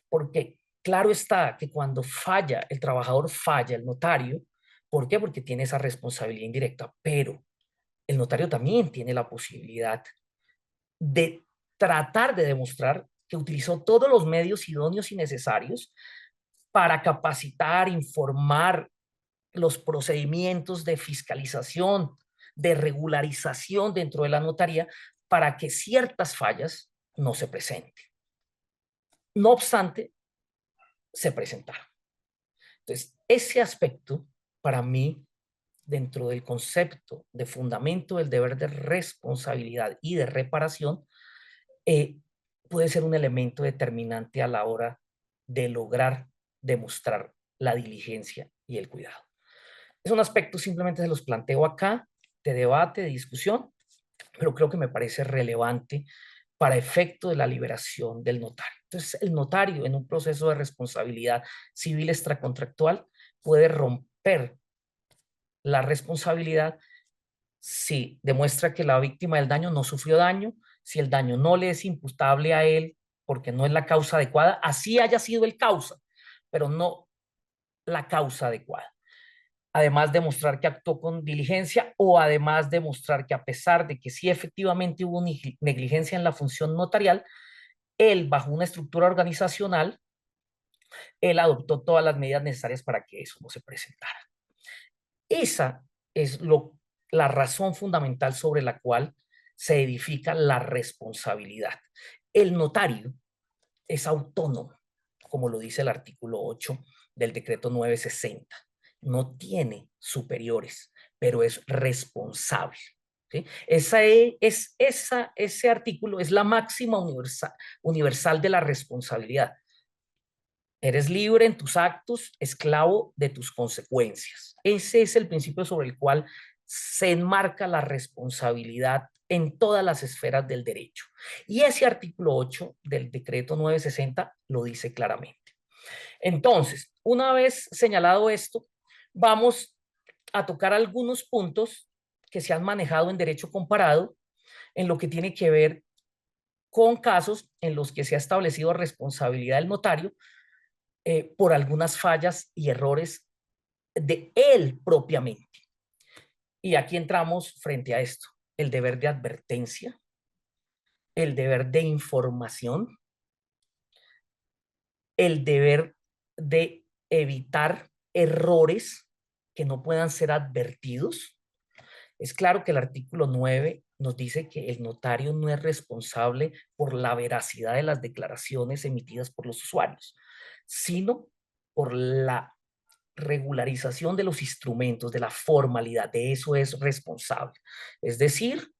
B: porque claro está que cuando falla el trabajador, falla el notario. ¿Por qué? Porque tiene esa responsabilidad indirecta, pero el notario también tiene la posibilidad de tratar de demostrar que utilizó todos los medios idóneos y necesarios para capacitar, informar los procedimientos de fiscalización, de regularización dentro de la notaría para que ciertas fallas no se presenten. No obstante, se presentaron. Entonces, ese aspecto para mí, dentro del concepto de fundamento del deber de responsabilidad y de reparación, eh, puede ser un elemento determinante a la hora de lograr demostrar la diligencia y el cuidado. Es un aspecto, simplemente se los planteo acá, de debate, de discusión, pero creo que me parece relevante para efecto de la liberación del notario. Entonces, el notario en un proceso de responsabilidad civil extracontractual puede romper la responsabilidad si demuestra que la víctima del daño no sufrió daño, si el daño no le es imputable a él porque no es la causa adecuada, así haya sido el causa, pero no la causa adecuada. Además, demostrar que actuó con diligencia, o además demostrar que, a pesar de que sí efectivamente hubo negligencia en la función notarial, él, bajo una estructura organizacional, él adoptó todas las medidas necesarias para que eso no se presentara. Esa es la razón fundamental sobre la cual se edifica la responsabilidad. El notario es autónomo, como lo dice el artículo 8 del decreto 960. No tiene superiores, pero es responsable. ¿Sí? Ese artículo es la máxima universal de la responsabilidad. Eres libre en tus actos, esclavo de tus consecuencias. Ese es el principio sobre el cual se enmarca la responsabilidad en todas las esferas del derecho. Y ese artículo 8 del decreto 960 lo dice claramente. Entonces, una vez señalado esto, vamos a tocar algunos puntos que se han manejado en derecho comparado en lo que tiene que ver con casos en los que se ha establecido responsabilidad del notario por algunas fallas y errores de él propiamente. Y aquí entramos frente a esto: el deber de advertencia, el deber de información, el deber de evitar errores que no puedan ser advertidos. Es claro que el artículo 9 nos dice que el notario no es responsable por la veracidad de las declaraciones emitidas por los usuarios, sino por la regularización de los instrumentos, de la formalidad. De eso es responsable. Es decir,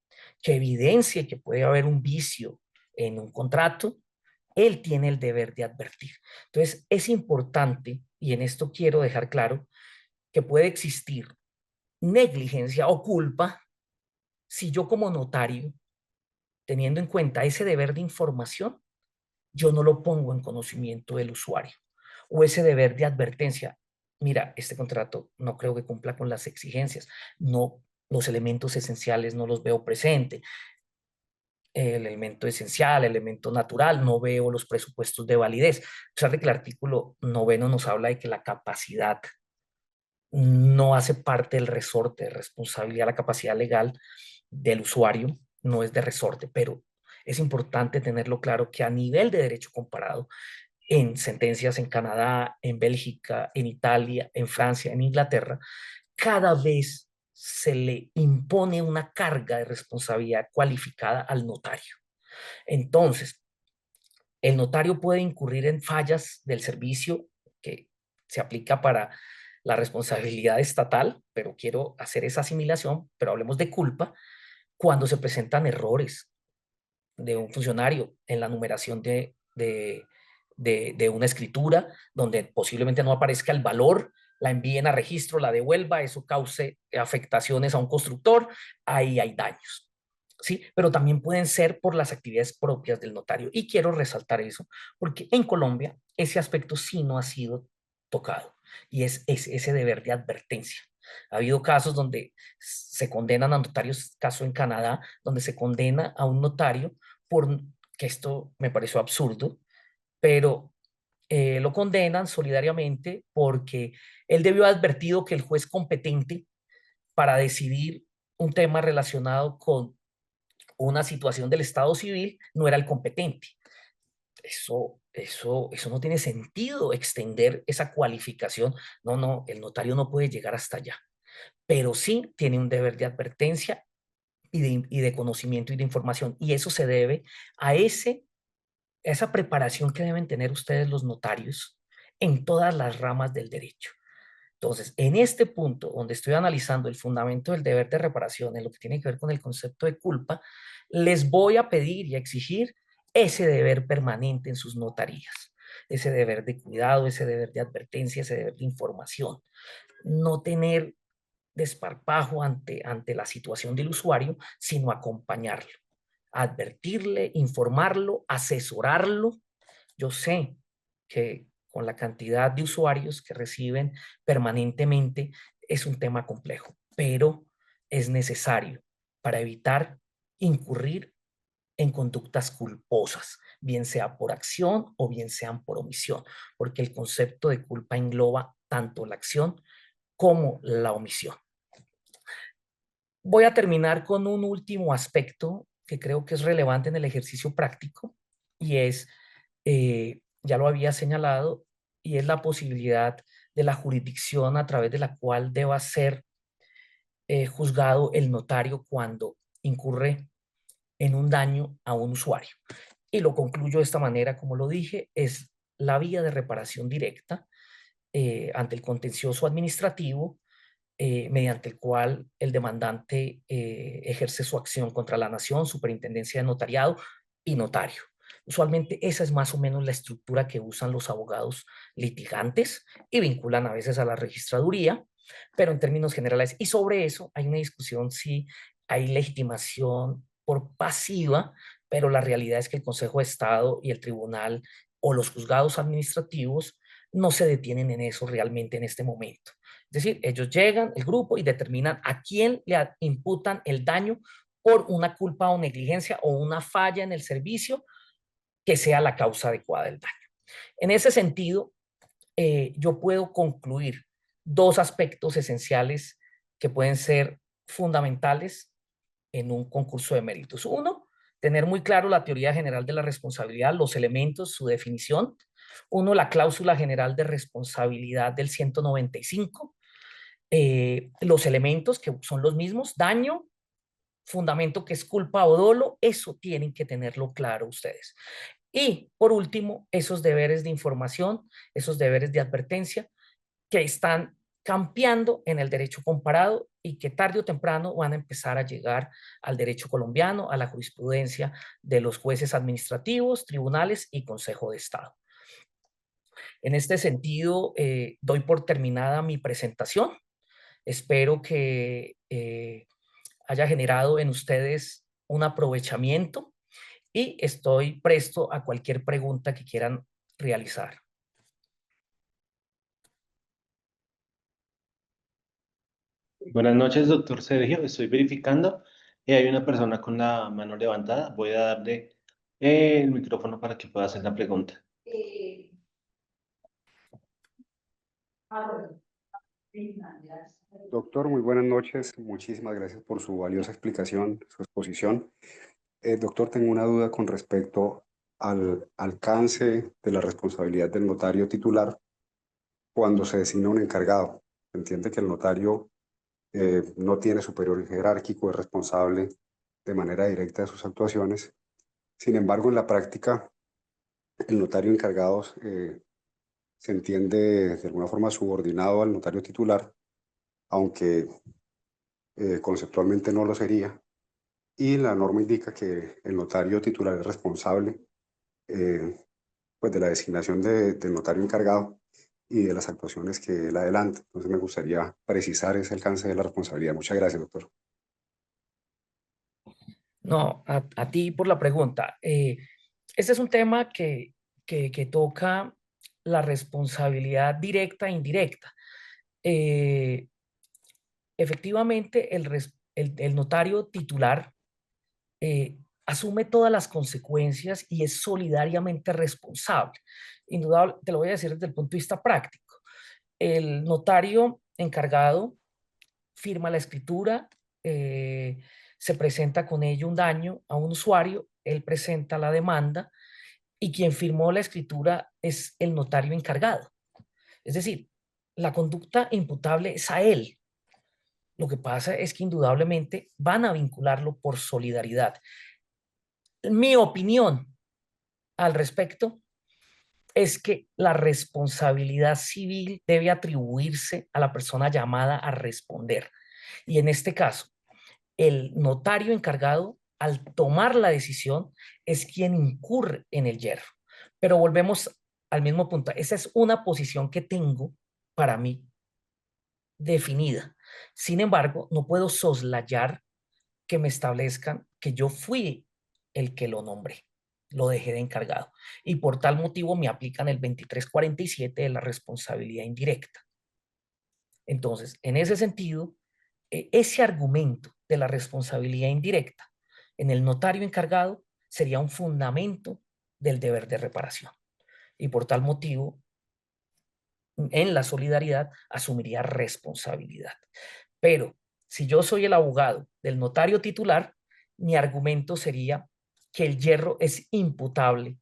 B: que evidencie que puede haber un vicio en un contrato, él tiene el deber de advertir. Entonces, es importante, y en esto quiero dejar claro, que puede existir negligencia o culpa si yo, como notario, teniendo en cuenta ese deber de información, yo no lo pongo en conocimiento del usuario, o ese deber de advertencia. Mira, este contrato no creo que cumpla con las exigencias, no, los elementos esenciales no los veo presentes. el elemento esencial, el elemento natural, no veo los presupuestos de validez. A pesar de que el artículo 9 nos habla de que la capacidad no hace parte del resorte de responsabilidad, la capacidad legal del usuario no es de resorte, pero es importante tenerlo claro que a nivel de derecho comparado, en sentencias en Canadá, en Bélgica, en Italia, en Francia, en Inglaterra, cada vez se le impone una carga de responsabilidad cualificada al notario. Entonces, el notario puede incurrir en fallas del servicio que se aplica para la responsabilidad estatal, pero quiero hacer esa asimilación, pero hablemos de culpa, cuando se presentan errores de un funcionario en la numeración de una escritura, donde posiblemente no aparezca el valor, la envíen a registro, la devuelva, eso cause afectaciones a un constructor, ahí hay daños. ¿Sí? Pero también pueden ser por las actividades propias del notario. Y quiero resaltar eso, porque en Colombia ese aspecto sí no ha sido tocado, y es ese deber de advertencia. Ha habido casos donde se condenan a notarios, caso en Canadá, donde se condena a un notario por, que esto me pareció absurdo, pero lo condenan solidariamente porque él debió haber advertido que el juez competente para decidir un tema relacionado con una situación del Estado civil no era el competente. Eso no tiene sentido extender esa cualificación. No, no, el notario no puede llegar hasta allá, pero sí tiene un deber de advertencia y de conocimiento y de información. Y eso se debe a esa preparación que deben tener ustedes los notarios en todas las ramas del derecho. Entonces, en este punto donde estoy analizando el fundamento del deber de reparación en lo que tiene que ver con el concepto de culpa, les voy a pedir y a exigir ese deber permanente en sus notarías, ese deber de cuidado, ese deber de advertencia, ese deber de información. No tener desparpajo ante la situación del usuario, sino acompañarlo, advertirle, informarlo, asesorarlo. Yo sé que con la cantidad de usuarios que reciben permanentemente es un tema complejo, pero es necesario para evitar incurrir en conductas culposas, bien sea por acción o bien sean por omisión, porque el concepto de culpa engloba tanto la acción como la omisión. Voy a terminar con un último aspecto que creo que es relevante en el ejercicio práctico, y es, ya lo había señalado, y es la posibilidad de la jurisdicción a través de la cual deba ser juzgado el notario cuando incurre en un daño a un usuario. Y lo concluyo de esta manera, como lo dije, es la vía de reparación directa ante el contencioso administrativo, mediante el cual el demandante ejerce su acción contra la nación, superintendencia de notariado y notario. Usualmente esa es más o menos la estructura que usan los abogados litigantes y vinculan a veces a la registraduría, pero en términos generales, y sobre eso hay una discusión si hay legitimación por pasiva, pero la realidad es que el Consejo de Estado y el tribunal o los juzgados administrativos no se detienen en eso realmente en este momento. Es decir, ellos llegan, el grupo, y determinan a quién le imputan el daño por una culpa o negligencia o una falla en el servicio que sea la causa adecuada del daño. En ese sentido, yo puedo concluir dos aspectos esenciales que pueden ser fundamentales en un concurso de méritos. Uno, tener muy claro la teoría general de la responsabilidad, los elementos, su definición. Uno, la cláusula general de responsabilidad del 195. Los elementos que son los mismos, daño, fundamento que es culpa o dolo, eso tienen que tenerlo claro ustedes. Y por último, esos deberes de información, esos deberes de advertencia que están campeando en el derecho comparado y que tarde o temprano van a empezar a llegar al derecho colombiano, a la jurisprudencia de los jueces administrativos, tribunales y Consejo de Estado. En este sentido, doy por terminada mi presentación. Espero que haya generado en ustedes un aprovechamiento y estoy presto a cualquier pregunta que quieran realizar.
C: Buenas noches, doctor Sergio. Estoy verificando. Hay una persona con la mano levantada. Voy a darle el micrófono para que pueda hacer la pregunta.
D: Doctor, muy buenas noches. Muchísimas gracias por su valiosa explicación, su exposición. Doctor, tengo una duda con respecto al alcance de la responsabilidad del notario titular cuando se designa un encargado. Se entiende que el notario no tiene superior jerárquico, es responsable de manera directa de sus actuaciones. Sin embargo, en la práctica, el notario encargado se entiende de alguna forma subordinado al notario titular, aunque conceptualmente no lo sería, y la norma indica que el notario titular es responsable eh, pues de la designación del notario encargado y de las actuaciones que él adelanta. Entonces me gustaría precisar ese alcance de la responsabilidad. Muchas gracias, doctor.
B: No, a ti por la pregunta. Este es un tema que toca la responsabilidad directa e indirecta. Eh, Efectivamente, el notario titular asume todas las consecuencias y es solidariamente responsable. Indudable, te lo voy a decir desde el punto de vista práctico. El notario encargado firma la escritura, se presenta con ello un daño a un usuario, él presenta la demanda y quien firmó la escritura es el notario encargado. Es decir, la conducta imputable es a él. Lo que pasa es que indudablemente van a vincularlo por solidaridad. Mi opinión al respecto es que la responsabilidad civil debe atribuirse a la persona llamada a responder. Y en este caso, el notario encargado, al tomar la decisión, es quien incurre en el yerro. Pero volvemos al mismo punto. Esa es una posición que tengo para mí definida. Sin embargo, no puedo soslayar que me establezcan que yo fui el que lo nombré, lo dejé de encargado. Y por tal motivo me aplican el 2347 de la responsabilidad indirecta. Entonces, en ese sentido, ese argumento de la responsabilidad indirecta en el notario encargado sería un fundamento del deber de reparación. Y por tal motivo, en la solidaridad asumiría responsabilidad. Pero si yo soy el abogado del notario titular, mi argumento sería que el yerro es imputable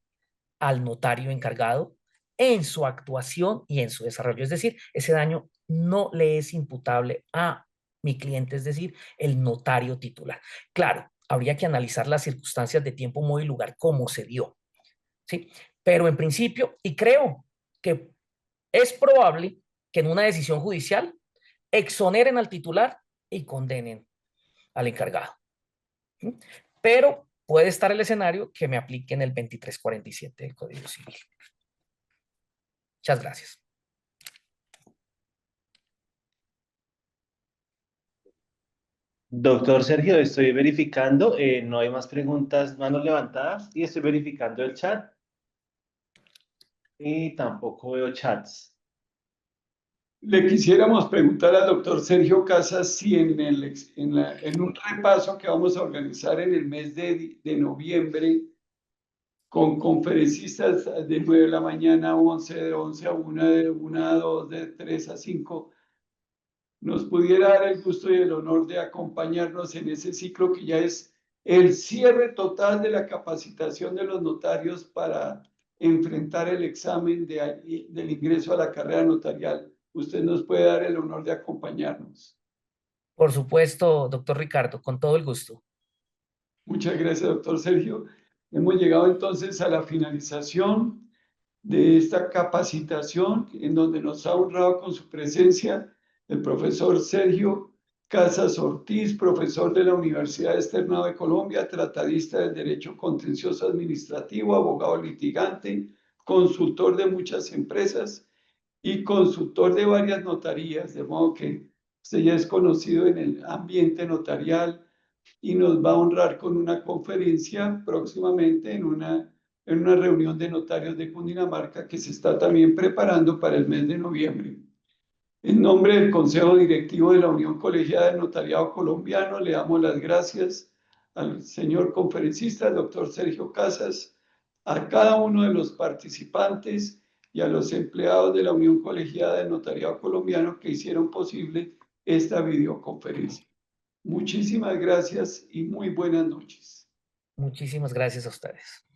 B: al notario encargado en su actuación y en su desarrollo. Es decir, ese daño no le es imputable a mi cliente, es decir, el notario titular. Claro, habría que analizar las circunstancias de tiempo, modo y lugar, cómo se dio, ¿sí? Pero en principio, y creo que es probable que en una decisión judicial exoneren al titular y condenen al encargado. ¿Sí? Pero puede estar el escenario que me apliquen el 2347 del Código Civil. Muchas gracias.
C: Doctor Sergio, estoy verificando, no hay más preguntas, manos levantadas, y estoy verificando el chat y tampoco veo chats.
A: Le quisiéramos preguntar al doctor Sergio Casas si en un repaso que vamos a organizar en el mes de noviembre con conferencistas de 9 de la mañana a 11, de 11 a 1, de 1 a 2, de 3 a 5, nos pudiera dar el gusto y el honor de acompañarnos en ese ciclo que ya es el cierre total de la capacitación de los notarios para enfrentar el examen del ingreso a la carrera notarial. Usted nos puede dar el honor de acompañarnos.
B: Por supuesto, doctor Ricardo, con todo el gusto.
A: Muchas gracias, doctor Sergio. Hemos llegado entonces a la finalización de esta capacitación en donde nos ha honrado con su presencia el profesor Sergio Casas Ortiz, profesor de la Universidad Externado de Colombia, tratadista del Derecho Contencioso Administrativo, abogado litigante, consultor de muchas empresas y consultor de varias notarías, de modo que usted ya es conocido en el ambiente notarial y nos va a honrar con una conferencia próximamente en una reunión de notarios de Cundinamarca que se está también preparando para el mes de noviembre. En nombre del Consejo Directivo de la Unión Colegiada del Notariado Colombiano, le damos las gracias al señor conferencista, el doctor Sergio Casas, a cada uno de los participantes y a los empleados de la Unión Colegiada del Notariado Colombiano que hicieron posible esta videoconferencia. Muchísimas gracias y muy buenas noches.
B: Muchísimas gracias a ustedes.